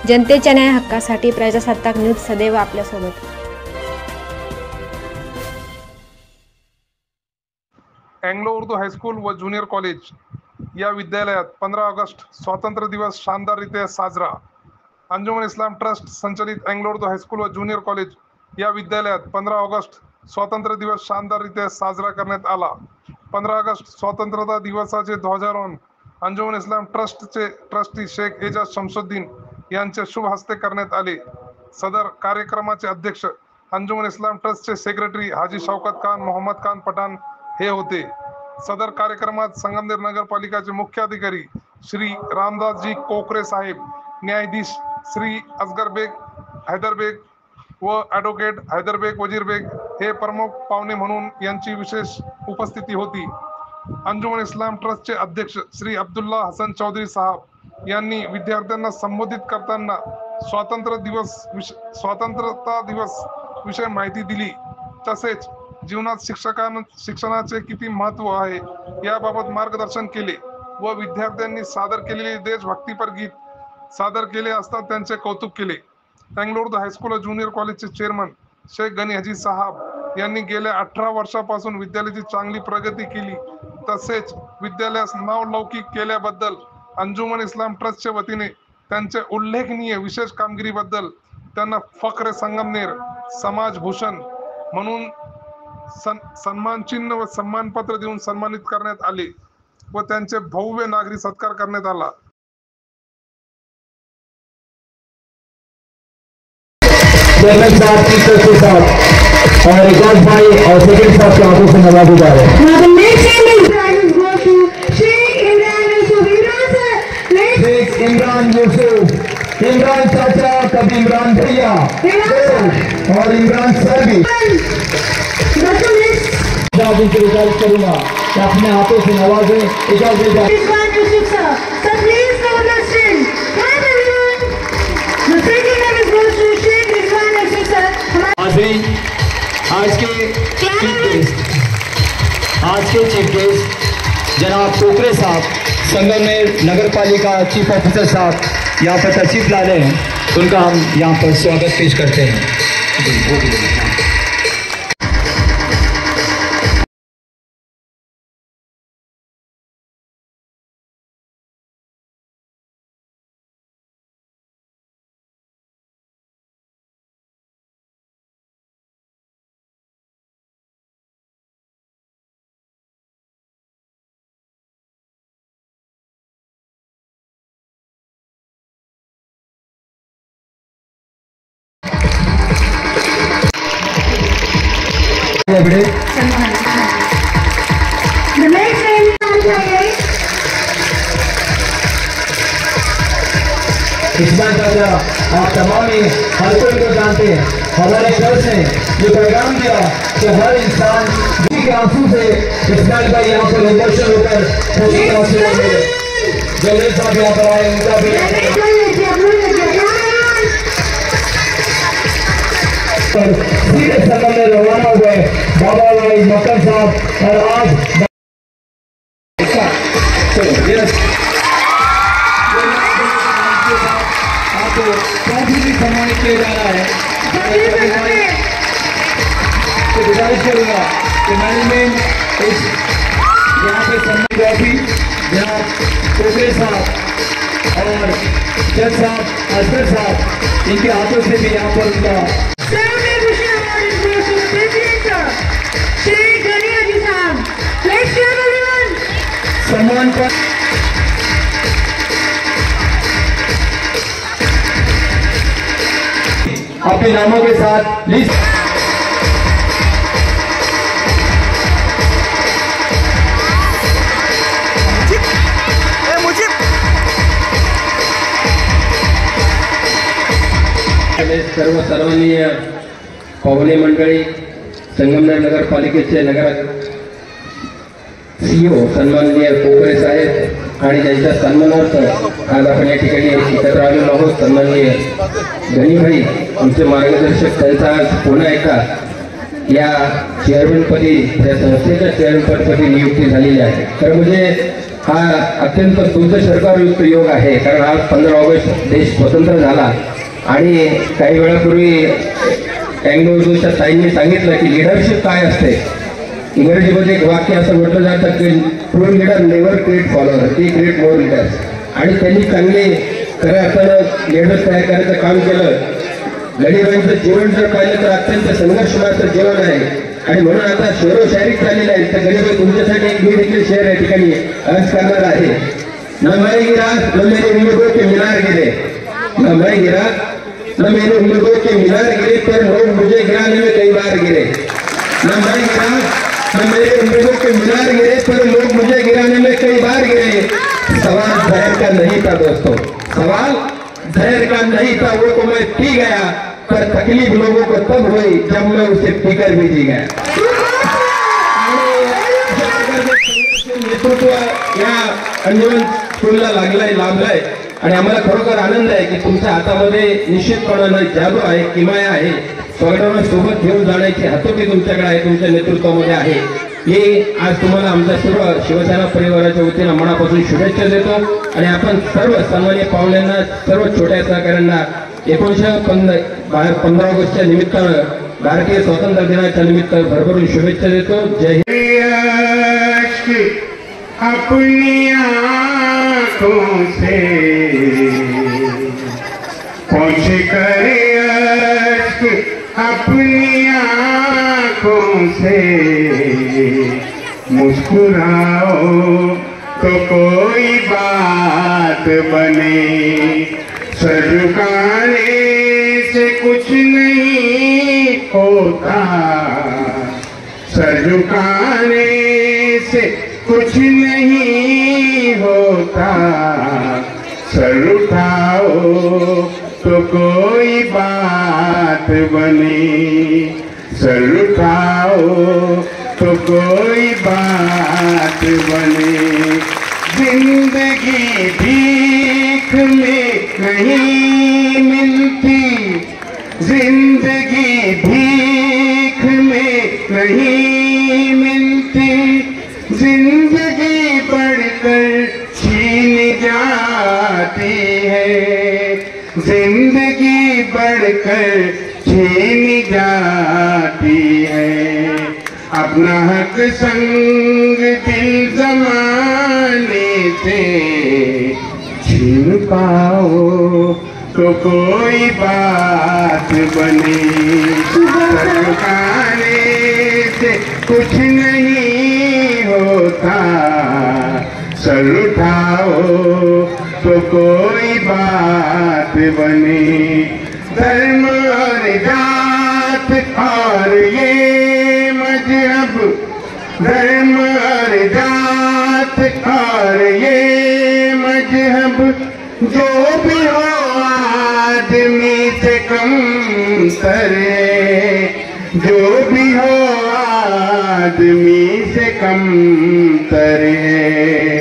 जनतेच्या न्याय हक्कासाठी प्रजासत्ताक न्यूज सदैव आपल्यासोबत. अँग्लो उर्दू हायस्कूल व ज्युनियर कॉलेज या विद्यालयात 15 ऑगस्ट स्वातंत्र्य दिवस शानदाररीत्या साजरा. अंजुमन इस्लाम ट्रस्ट संचलित अँग्लो उर्दू हायस्कूल व ज्युनियर कॉलेज या विद्यालयात 15 ऑगस्ट स्वातंत्र्य दिवस शानदाररीत्या साजरा करण्यात आला. 15 ऑगस्ट स्वातंत्र्यता दिवसाचे ध्वजारोहण अंजुमन इस्लाम ट्रस्टचे ट्रस्टी शेख एजाज शमसुद्दीन यांच्या शुभ हस्ते करण्यात आले. सदर कार्यक्रमाचे अध्यक्ष अंजुमन इस्लाम ट्रस्टचे सेक्रेटरी हाजी शौकत खान मोहम्मद खान पठाण हे होते. सदर कार्यक्रमात संगमनेर नगरपालिकाचे मुख्य अधिकारी श्री रामदासजी कोकरे साहेब, न्यायाधीश श्री असगर बेग हैदरबेग व ॲडव्होकेट हैदरबेग वजीरबेग हे प्रमुख पाहुणे म्हणून यांची विशेष उपस्थिती होती. अंजुमन इस्लाम ट्रस्टचे अध्यक्ष श्री अब्दुल्ला हसन चौधरी साहब यांनी विद्यार्थ्यांना संबोधित करताना स्वातंत्र्यता दिवस विषय माहिती दिली. तसेच जीवनात शिक्षणाचे किती महत्त्व आहे याबाबत मार्गदर्शन केले व विद्यार्थ्यांनी सादर केलेले देशभक्तीपर गीत सादर केले असता त्यांचे कौतुक केले. अँग्लो उर्दू हायस्कूल व ज्युनियर कॉलेजचे चेअरमन शेख गनी हजी साहब यांनी गेल्या 18 वर्षापासून विद्यालयाची चांगली प्रगती केली. तसेच विद्यालयास नावलौकिक केल्याबद्दल अंजुमन इस्लाम ट्रस्टच्या वतीने त्यांच्या उल्लेखनीय विशेष कामगिरीबद्दल त्यांना फख्र संगमनेर समाज भूषण म्हणून सन्मान चिन्ह व सन्मानपत्र देऊन सन्मानित करण्यात आले व त्यांचे भव्य नागरी सत्कार करण्यात आला. चेयरमैन साहब टीचर के साथ और एजाज भाई और सेक्रेटरी साहब के हाथों से नवाजे जा रहे हैं. शेख इमरान यूसुफ, इमरान चाचा, कभी इमरान भैया और इमरान साहब उनकी रिक्वेस्ट करूंगा कि अपने हाथों से नवाजे. आज के चीफ गेस्ट जनाब कोकरे साहब, संगमनेर नगर पालिका चीफ ऑफिसर साहब यहाँ पर तशरीफ ला रहे हैं. उनका हम यहाँ पर स्वागत पेश करते हैं. इस्माइल चाचा, आप तमाम ही हर कोई को जानते हैं. हमारे शख्स ने ये पैगाम दिया कि हर इंसान के आंसू से इस्माइल भाई यहाँ पर इमोशनल होकर खुशी के आंसू लेंगे. जलील साहब यहाँ पर आए, उनका भी सीधे संगम में रवाना हुए बाबा भाई मक्कर साहब. और आज आपको काफी भी सम्मानित किया जा रहा है. तो गुजारिश करूंगा कि मैनेजमेंट इस यहाँ पे सम्मान ट्रॉफी जनाब कोकरे साहब और जज साहब असगर साहब इनके हाथों से भी यहाँ पर उनका सम्मान पर अपने नामों के साथ लिस्ट सर्वसन्माननीय पाहुणे मंडळी, संगमनेर नगरपालिकेचे नगर CEO सन्माननीय कोकरे साहेब आणि त्यांच्या सन्मानार्थ आज आपण या ठिकाणी एकत्र आलेलो आहोत. सन्माननीय गणीभाई आमचे मार्गदर्शक, त्यांचा आज पुन्हा एकदा या चेअरमनपदी, त्या संस्थेच्या चेअरमनपदी नियुक्ती झालेली आहे. तर मुझे हा अत्यंत तुमचं सरकारयुक्त योग आहे, कारण आज 15 ऑगस्ट देश स्वतंत्र झाला आणि काही वेळापूर्वी अँग्लो उर्दूच्या ताईंनी सांगितलं की लिडरशिप काय असते. इंग्रजीमध्ये एक वाक्य असं म्हटलं जातं की true leader never create follower, ती क्रिएट मोर लीडर्स. आणि त्यांनी चांगले खऱ्या अर्थानं लीडर्स तयार करायचं काम केलं. गरिबांचं जीवन जर पाहिलं तर अत्यंत संघर्षमय जीवन आहे आणि म्हणून आता शहरो शायरी चाललेलं आहे. तर गरीब तुमच्यासाठी एक मी देखील शहर या ठिकाणी अर्ज करणार आहे. न मैं गिरा न मेरे उम्मीदों के मीनार गिरे, न मैं गिरा न मेरे उम्मीदों के मीनार गिरे, पर लोग मुझे गिराने में कई बार गिरे. न मैं गिरा न मेरे उम्मीदों के मीनार गिरे, पर लोग मुझे गिराने में कई बार गिरे. सवाल धैर्य का नहीं था दोस्तों, सवाल धैर्य का नहीं था, वो तो मैं पी गया, पर तकलीफ लोगों को तब हुई जब मैं उसे पीकर भी जी गया. नेतृत्व या अंजुमन स्कूलला लागलंय, लाभलंय आणि आम्हाला खरोखर आनंद आहे की तुमच्या हातामध्ये निश्चितपणानं जादू आहे, किमया आहे. स्वर्गाला सोबत घेऊन जाण्याची हातोटी तुमच्याकडे आहे, तुमच्या नेतृत्वामध्ये आहे. हे आज तुम्हाला आमच्या सर्व शिवसेना परिवाराच्या वतीनं मनापासून शुभेच्छा देतो आणि आपण सर्व सन्माननीय पाहुण्यांना, सर्व छोट्या सहकाऱ्यांना 15 ऑगस्टच्या निमित्तानं, भारतीय स्वातंत्र्य दिनाच्या निमित्त भरभरून शुभेच्छा देतो. जय हिंद. अपनी आँखों से पोंछ कर अश्क, अपनी आँखों से मुस्कुराओ तो कोई बात बने. सर झुकाने से कुछ नहीं होता, सर झुकाने से कुछ नहीं होता. सर उठाओ तो कोई बात बने, सर उठाओ तो कोई बात बने. जिंदगी भीख में नहीं मिलती, जिंदगी भीख में नहीं मिलती. जिंदगी बढ़कर छीन जाती है, जिंदगी बढ़कर छीन जाती है. अपना हक संग दिल जमाने से छीन पाओ तो कोई बात बने. सरकाने से कुछ नहीं होता, सर उठाओ तो कोई बात बने. धर्म और जात और ये मजहब, धर्म और जात और ये मजहब, जो भी हो आदमी से कम तर है, जो भी हो आदमी से कम तर है.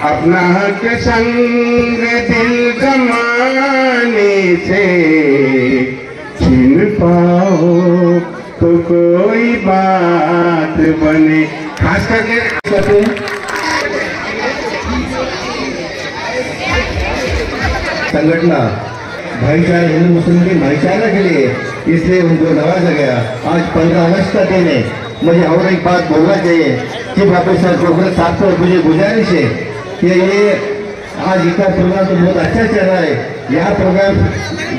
अपना हक संग दिल जमाने से छीन पाओ तो कोई बात बने. खास करके संगठना भाईचारा, हिंदू मुस्लिम के भाईचारा के लिए, इसलिए उनको नवाजा गया. आज 15 अगस्त का दिन है. मुझे और एक बात बोलना चाहिए कि प्रोफेसर प्रोफेसर साहब को मुझे गुजारिश है कि ये आज इसका प्रोग्राम तो बहुत अच्छा चल रहा है, यह प्रोग्राम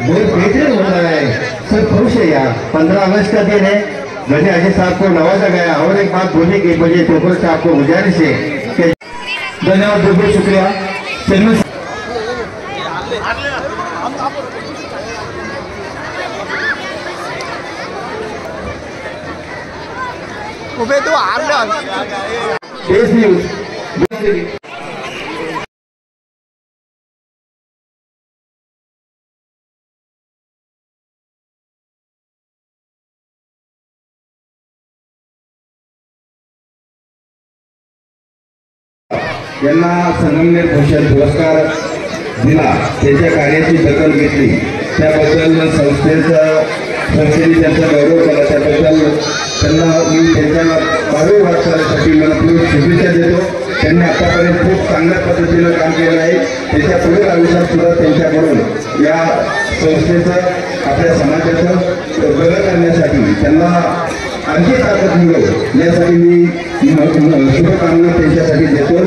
बहुत बेहतरीन हो रहा है, सब खुश है. यहाँ 15 अगस्त का दिन है, गनी अजय साहब को नवाजा गया. और एक बात बोलने की मुझे प्रोफेसर साहब को गुजारिश है कि धन्यवाद, बहुत बहुत शुक्रिया. देश न्यूज यांना संगमनेर भूषण पुरस्कार दिला, त्याच्या कार्याची दखल घेतली, त्याबद्दल संस्थेने त्यांचा गौरव केला, त्याबद्दल त्यांना मी त्यांच्या भावी वाटचालीसाठी मनपूर्वक शुभेच्छा देतो. त्यांनी आतापर्यंत खूप चांगल्या पद्धतीनं काम केलं आहे. त्याच्या पुढील आयुष्यात सुद्धा त्यांच्याकडून या संस्थेचं आपल्या समाजाचं बदल करण्यासाठी त्यांना आणखी ताकद मिळो यासाठी मी शुभकामना त्यांच्यासाठी देतो.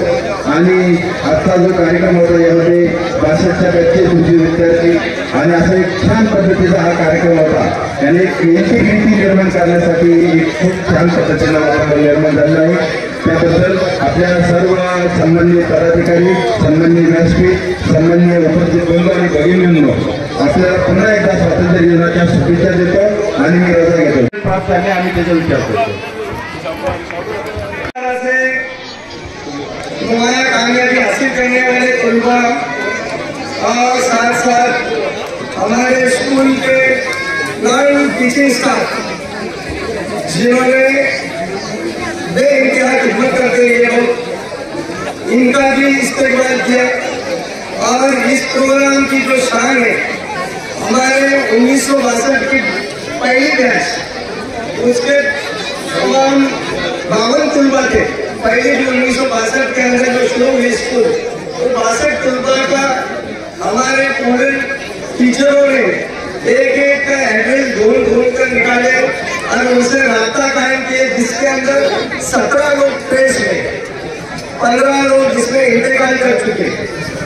आणि आजचा जो कार्यक्रम होता यामध्ये 62च्या बॅचचे तुमचे विद्यार्थी आणि असा एक छान पद्धतीचा हा कार्यक्रम होता. याने इंटिग्रिटी निर्माण करण्यासाठी एक खूप छान पद्धतीनं वातावरण निर्माण झालं आहे. त्याबद्दल आपल्या सर्व सन्माननीय पदाधिकारी, सन्माननीय व्यासपीठ, सन्माननीय उपस्थित बंधू आणि भगिनींनो आपल्याला पुन्हा एकदा स्वातंत्र्य दिनाच्या शुभेच्छा देतो आणि मी रजा घेतो. प्राप्त झाले आम्ही त्याचा विचार करतो. हमारा कामयाबी हासिल करने वाले तलबा और साथ साथ हमारे स्कूल के नॉन टीचिंग स्टाफ जिन्होंने बेइंतहा खिदमत करते हुए इनका भी इस्तेमाल किया. और इस प्रोग्राम की जो शान है, हमारे 1962 की पहली बैच उसके तमाम 52 तलबा थे. पहले जो 1962 के अंदर जो शुरू हुई स्कूल, वो 62 तलबा का हमारे पूरे टीचरों ने एक एक का एड्रेस ढूंढ कर निकाले और उनसे रास्ता कायम किए, जिसके अंदर 17 लोग ट्रेस में, 15 लोग जिसमें इंतकाल कर चुके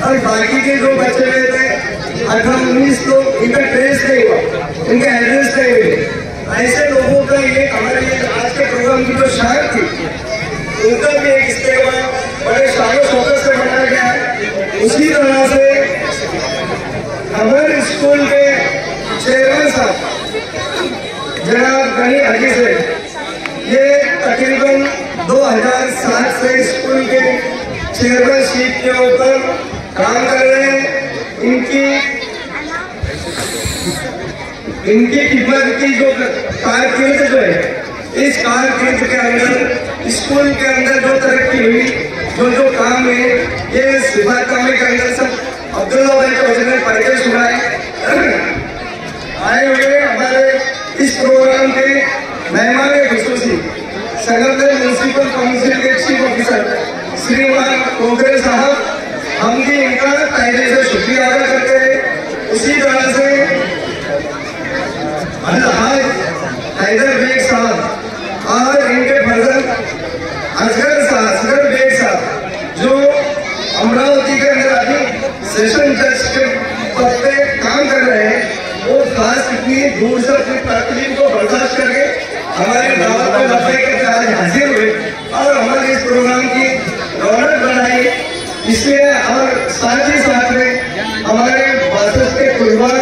और बाकी के जो बचे हुए थे 18-19 लोग, इनका ट्रेस नहीं हुआ, इनका एड्रेस नहीं मिले. ऐसे लोगों का ये हमारे आज के प्रोग्राम की जो शान थी, उनका भी एक इस्तेमाल बड़े शान शौकत से बनाया गया है. उसी तरह से हमारे स्कूल के चेयरमैन साहब जनाब गनी हाजी से, ये तकरीबन 2007 से स्कूल के चेयरमैनशिप के ऊपर काम कर रहे हैं. इनकी खिदमत की जो कारकिर्द जो है, इस कारकिर्द के अंदर स्कूल के अंदर जो तरक्की हुई, जो काम है, ये सिफात कामे के अंदर सब अब्दुल्ला भाई चौधरी ने पढ़ के सुनाए. आए हुए हमारे इस प्रोग्राम के मेहमान खुसूसी संगठन म्यूनिसिपल काउंसिल के चीफ ऑफिसर श्रीमान कोगरे साहब, हम भी इनका तहे से शुक्रिया अदा करते हैं. उसी तरह से अलहाज हैदर बेग साहब और इनके फर्जंद असगर बेग साहब, जो अमरावती के अंदर अभी सेशन जज के पद पे काम कर रहे हैं, वो खास इतनी दूर से अपनी तकलीफ को बर्दाश्त करके हमारे दावत में लफे के आज हाजिर हुए और हमारे इस प्रोग्राम की रौनक बढ़ाई. इसलिए और साथ ही साथ में हमारे बासस के कुर्बान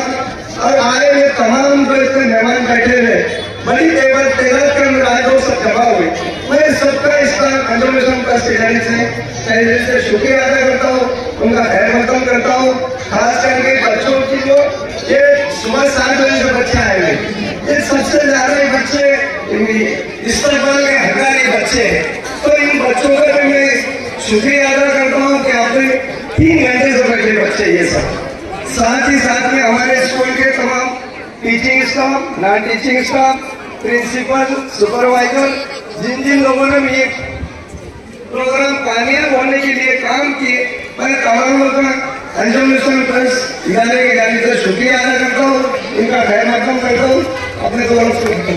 और आए हुए तमाम जो इसमें मेहमान बैठे हुए बड़ी टेबल के अंदर आए लोग सब जमा हुए, मैं सबका इसका कंजर्वेशन का से शुक्रिया अदा करता हूँ, उनका खैर मकदम करता हूँ. खास करके बच्चों की जो ये सुबह 7 बजे से बच्चे आएंगे, ये सबसे ज्यादा बच्चे इस्तेमाल के हंगामी बच्चे हैं. तो इन बच्चों का भी मैं शुक्रिया अदा करता हूँ कि आपने 3 घंटे से बैठे बच्चे ये सब. साथ ही साथ में हमारे स्कूल के तमाम teaching staff, non teaching staff, principal, supervisor, जिन लोगों ने भी एक प्रोग्राम कामयाब होने के लिए काम किए, मैं तमाम लोगों का एजुकेशन ट्रस्ट इदारे के जाने से शुक्रिया अदा करता हूँ, इनका खैर मकदम करता हूँ. अपने दोस्तों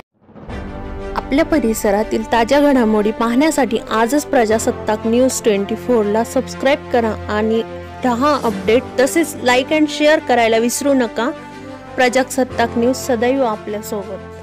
आपल्या परिसरातील ताज्या घडामोडी पाहण्यासाठी आजच प्रजासत्ताक न्यूज 24ला सबस्क्राईब करा आणि रहा अपडेट. तसेच लाईक अँड शेअर करायला विसरू नका. प्रजासत्ताक न्यूज सदैव आपल्या सोबत.